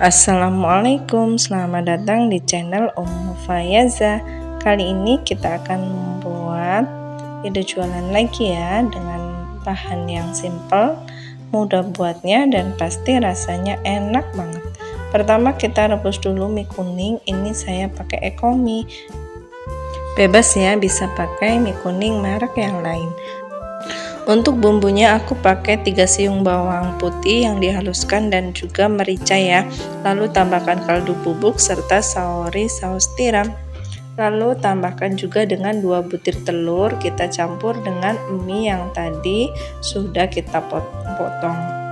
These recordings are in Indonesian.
Assalamualaikum, selamat datang di channel Ummu Fayaza. Kali ini kita akan membuat ide jualan lagi ya, dengan bahan yang simple, mudah buatnya dan pasti rasanya enak banget. Pertama kita rebus dulu mie kuning, ini saya pakai Ekomi. Bebas ya, bisa pakai mie kuning merek yang lain. Untuk bumbunya aku pakai 3 siung bawang putih yang dihaluskan dan juga merica ya. Lalu tambahkan kaldu bubuk serta saori saus tiram. Lalu tambahkan juga dengan 2 butir telur, kita campur dengan mie yang tadi sudah kita potong.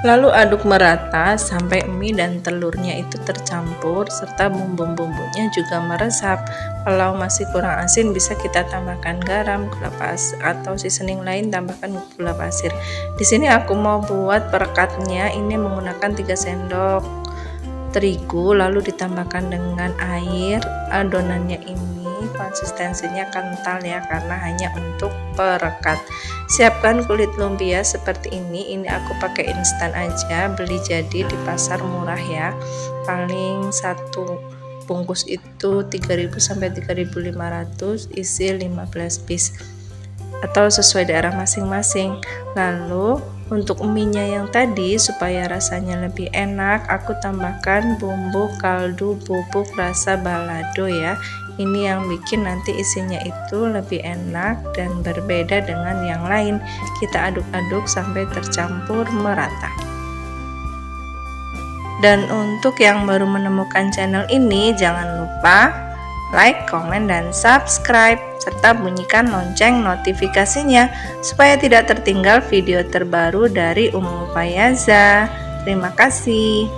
Lalu aduk merata sampai mie dan telurnya itu tercampur serta bumbu-bumbunya juga meresap. Kalau masih kurang asin bisa kita tambahkan garam, gula pasir atau seasoning lain, tambahkan gula pasir. Di sini aku mau buat perekatnya, ini menggunakan 3 sendok terigu lalu ditambahkan dengan air. Adonannya ini konsistensinya kental ya, karena hanya untuk perekat. Siapkan kulit lumpia seperti ini aku pakai instan aja, beli jadi di pasar murah ya, paling satu bungkus itu 3.000 sampai 3.500, isi 15 piece atau sesuai daerah masing-masing. Lalu untuk mie-nya yang tadi supaya rasanya lebih enak, aku tambahkan bumbu kaldu bubuk rasa balado ya. Ini yang bikin nanti isinya itu lebih enak dan berbeda dengan yang lain. Kita aduk-aduk sampai tercampur merata. Dan untuk yang baru menemukan channel ini, jangan lupa like, komen, dan subscribe, serta bunyikan lonceng notifikasinya supaya tidak tertinggal video terbaru dari Ummu Fayaza. Terima kasih.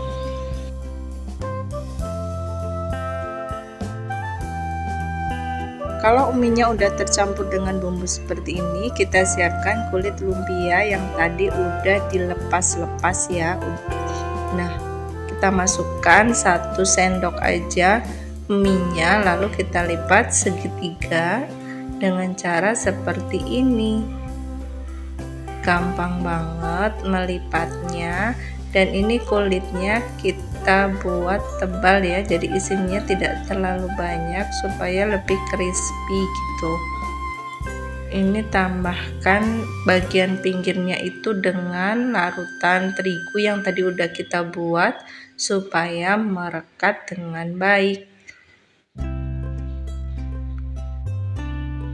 Kalau uminya udah tercampur dengan bumbu seperti ini, kita siapkan kulit lumpia yang tadi udah dilepas-lepas ya. Nah, kita masukkan 1 sendok aja mie-nya, lalu kita lipat segitiga dengan cara seperti ini. Gampang banget melipatnya, dan ini kulitnya kita buat tebal ya, jadi isinya tidak terlalu banyak supaya lebih crispy gitu. Ini tambahkan bagian pinggirnya itu dengan larutan terigu yang tadi udah kita buat supaya merekat dengan baik.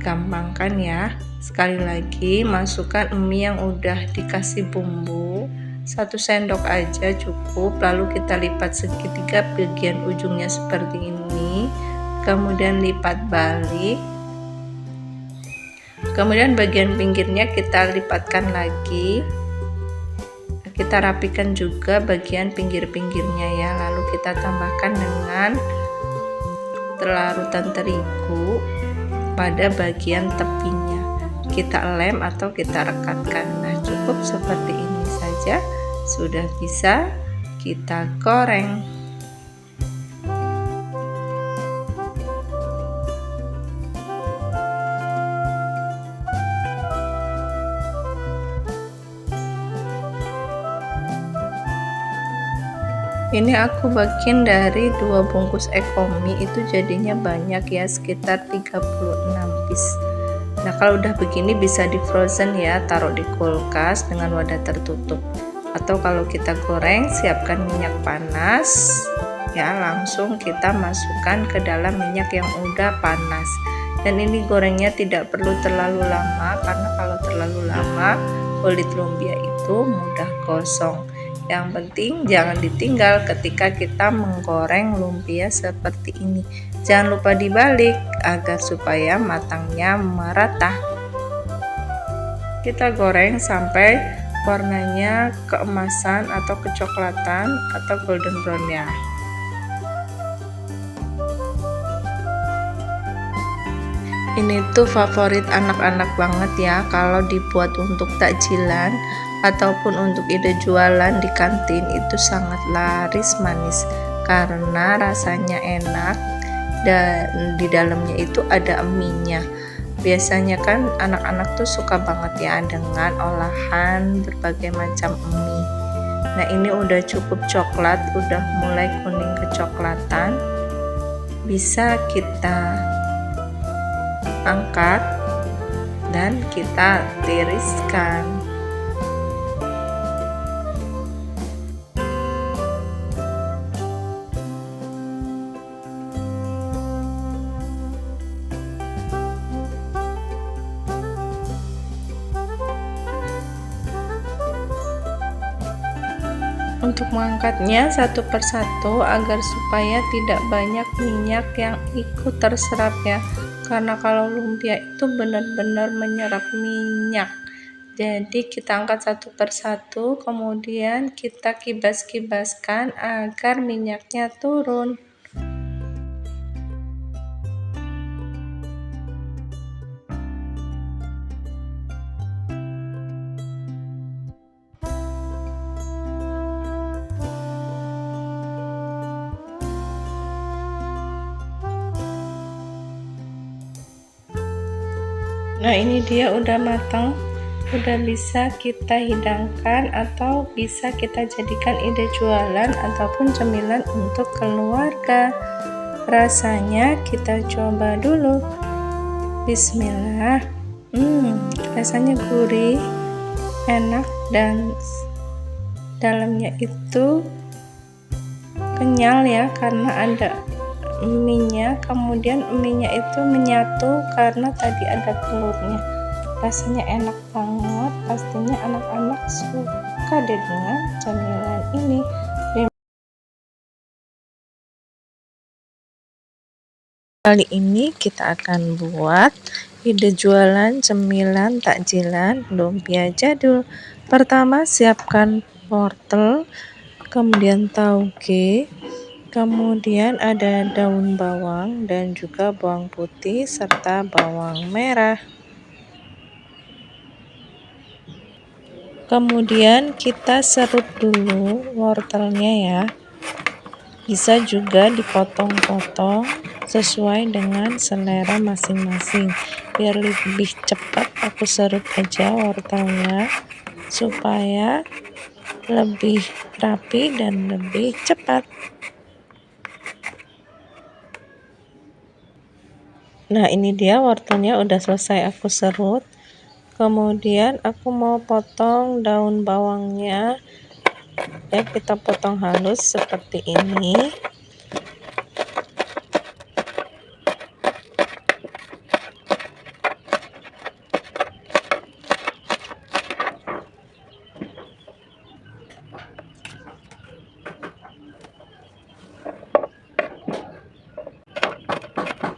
Gampang kan ya? Sekali lagi masukkan mie yang udah dikasih bumbu, 1 sendok aja cukup, lalu kita lipat segitiga bagian ujungnya seperti ini, kemudian lipat balik, kemudian bagian pinggirnya kita lipatkan lagi, kita rapikan juga bagian pinggir-pinggirnya ya, lalu kita tambahkan dengan larutan terigu pada bagian tepinya, kita lem atau kita rekatkan. Nah, cukup seperti ini saja, sudah bisa kita goreng. Ini aku bikin dari 2 bungkus Ekomi, itu jadinya banyak ya, sekitar 36 piece. Nah, kalau udah begini bisa di frozen ya, taruh di kulkas dengan wadah tertutup. Atau kalau kita goreng, siapkan minyak panas ya, langsung kita masukkan ke dalam minyak yang udah panas. Dan ini gorengnya tidak perlu terlalu lama, karena kalau terlalu lama kulit lumpia itu mudah gosong. Yang penting jangan ditinggal ketika kita menggoreng lumpia seperti ini. Jangan lupa dibalik agar supaya matangnya merata. Kita goreng sampai warnanya keemasan atau kecoklatan atau golden brown ya. Ini tuh favorit anak-anak banget ya, kalau dibuat untuk takjilan ataupun untuk ide jualan di kantin itu sangat laris manis karena rasanya enak dan di dalamnya itu ada mie-nya. Biasanya kan anak-anak tuh suka banget ya dengan olahan berbagai macam mie. Nah, ini udah cukup coklat, udah mulai kuning kecoklatan. Bisa kita angkat dan kita tiriskan. Untuk mengangkatnya satu persatu agar supaya tidak banyak minyak yang ikut terserap ya, karena kalau lumpia itu benar-benar menyerap minyak. Jadi kita angkat satu persatu, kemudian kita kibas-kibaskan agar minyaknya turun. Nah, ini dia udah matang, udah bisa kita hidangkan atau bisa kita jadikan ide jualan ataupun cemilan untuk keluarga. Rasanya kita coba dulu. Bismillah. Rasanya gurih, enak, dan dalamnya itu kenyal ya, karena ada mie-nya, kemudian mie-nya itu menyatu karena tadi ada telurnya. Rasanya enak banget, pastinya anak-anak suka deh dengan camilan ini. Kali ini kita akan buat ide jualan cemilan takjilan lumpia jadul. Pertama, siapkan wortel, kemudian tauge, kemudian ada daun bawang dan juga bawang putih serta bawang merah. Kemudian kita serut dulu wortelnya ya. Bisa juga dipotong-potong sesuai dengan selera masing-masing. Biar lebih cepat aku serut aja wortelnya supaya lebih rapi dan lebih cepat. Nah, ini dia wortelnya udah selesai aku serut. Kemudian aku mau potong daun bawangnya. Ya, kita potong halus seperti ini.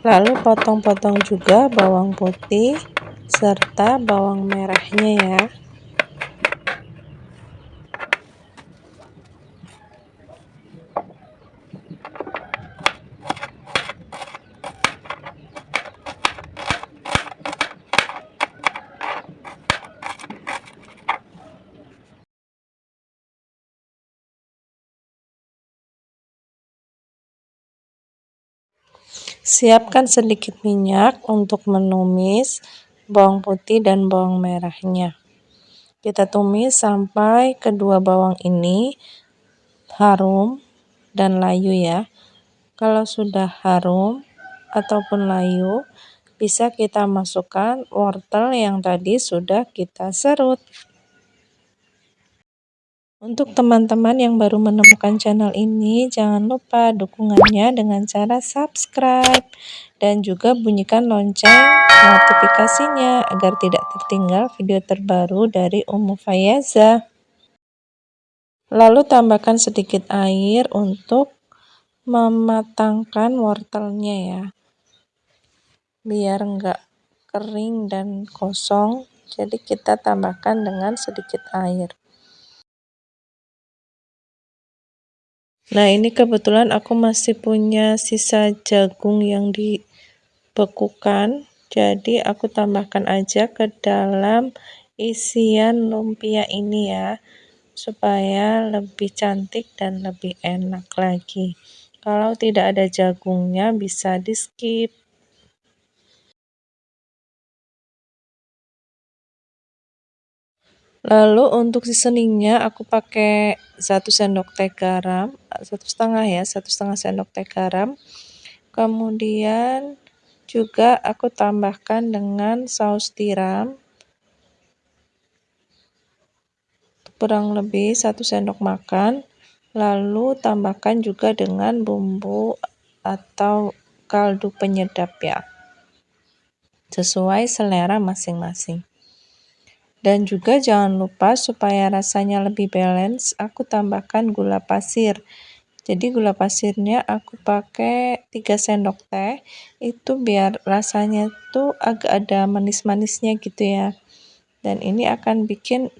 Lalu potong-potong juga bawang putih serta bawang merahnya ya. Siapkan sedikit minyak untuk menumis bawang putih dan bawang merahnya. Kita tumis sampai kedua bawang ini harum dan layu ya. Kalau sudah harum ataupun layu, bisa kita masukkan wortel yang tadi sudah kita serut. Untuk teman-teman yang baru menemukan channel ini, jangan lupa dukungannya dengan cara subscribe dan juga bunyikan lonceng notifikasinya agar tidak tertinggal video terbaru dari Ummu Fayaza. Lalu tambahkan sedikit air untuk mematangkan wortelnya ya, biar enggak kering dan kosong, jadi kita tambahkan dengan sedikit air. Nah, ini kebetulan aku masih punya sisa jagung yang dibekukan, jadi aku tambahkan aja ke dalam isian lumpia ini ya, supaya lebih cantik dan lebih enak lagi. Kalau tidak ada jagungnya bisa di skip. Lalu untuk seasoningnya aku pakai 1 sendok teh garam, 1,5 ya, 1,5 sendok teh garam. Kemudian juga aku tambahkan dengan saus tiram, kurang lebih 1 sendok makan. Lalu tambahkan juga dengan bumbu atau kaldu penyedap ya, sesuai selera masing-masing. Dan juga jangan lupa supaya rasanya lebih balance, aku tambahkan gula pasir. Jadi gula pasirnya aku pakai 3 sendok teh, itu biar rasanya tuh agak ada manis-manisnya gitu ya. Dan ini akan bikin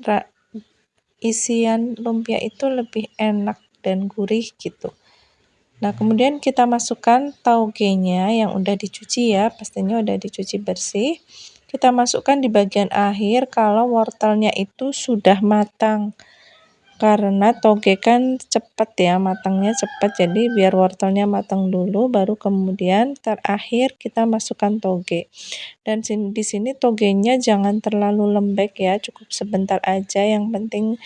isian lumpia itu lebih enak dan gurih gitu. Nah, kemudian kita masukkan taugenya yang udah dicuci ya, pastinya udah dicuci bersih. Kita masukkan di bagian akhir kalau wortelnya itu sudah matang. Karena toge kan cepat ya, matangnya cepat, jadi biar wortelnya matang dulu, baru kemudian terakhir kita masukkan toge. Dan di sini togenya jangan terlalu lembek ya, cukup sebentar aja, yang penting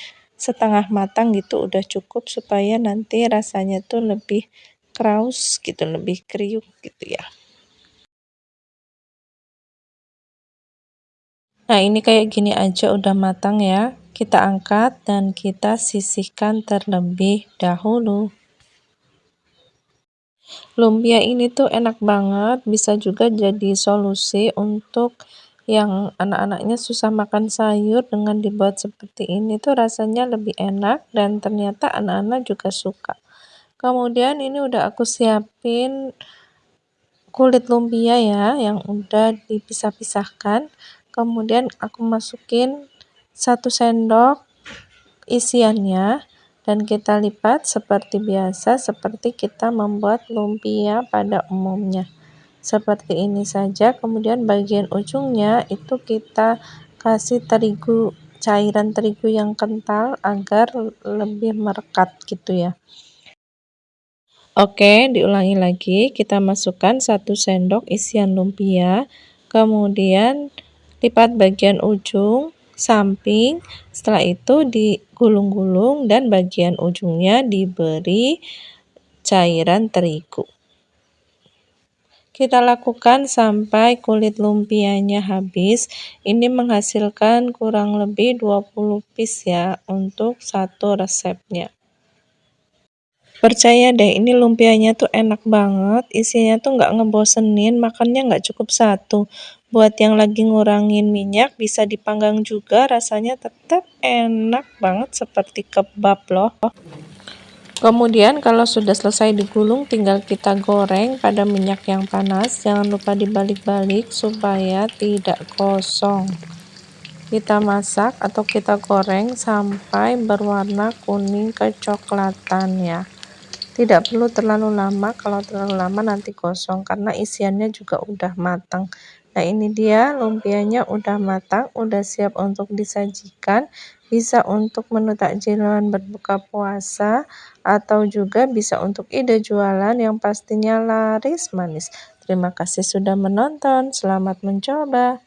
setengah matang gitu udah cukup supaya nanti rasanya tuh lebih kraus gitu, lebih kriuk gitu ya. Nah, ini kayak gini aja udah matang ya. Kita angkat dan kita sisihkan terlebih dahulu. Lumpia ini tuh enak banget, bisa juga jadi solusi untuk yang anak-anaknya susah makan sayur. Dengan dibuat seperti ini tuh rasanya lebih enak dan ternyata anak-anak juga suka. Kemudian ini udah aku siapin kulit lumpia ya, yang udah dipisah-pisahkan. Kemudian aku masukin 1 sendok isiannya dan kita lipat seperti biasa, seperti kita membuat lumpia pada umumnya. Seperti ini saja. Kemudian bagian ujungnya itu kita kasih terigu, cairan terigu yang kental agar lebih merekat gitu ya. Oke, diulangi lagi. Kita masukkan 1 sendok isian lumpia, kemudian lipat bagian ujung, samping, setelah itu digulung-gulung dan bagian ujungnya diberi cairan terigu. Kita lakukan sampai kulit lumpianya habis. Ini menghasilkan kurang lebih 20 piece ya untuk satu resepnya. Percaya deh, ini lumpianya tuh enak banget, isinya tuh nggak ngebosenin, makannya nggak cukup satu. Buat yang lagi ngurangin minyak, bisa dipanggang juga, rasanya tetap enak banget seperti kebab loh. Kemudian kalau sudah selesai digulung, tinggal kita goreng pada minyak yang panas. Jangan lupa dibalik-balik supaya tidak gosong. Kita masak atau kita goreng sampai berwarna kuning kecoklatan ya. Tidak perlu terlalu lama, kalau terlalu lama nanti gosong karena isiannya juga udah matang. Nah, ini dia lumpianya udah matang, udah siap untuk disajikan. Bisa untuk menu takjilan berbuka puasa atau juga bisa untuk ide jualan yang pastinya laris manis. Terima kasih sudah menonton, selamat mencoba.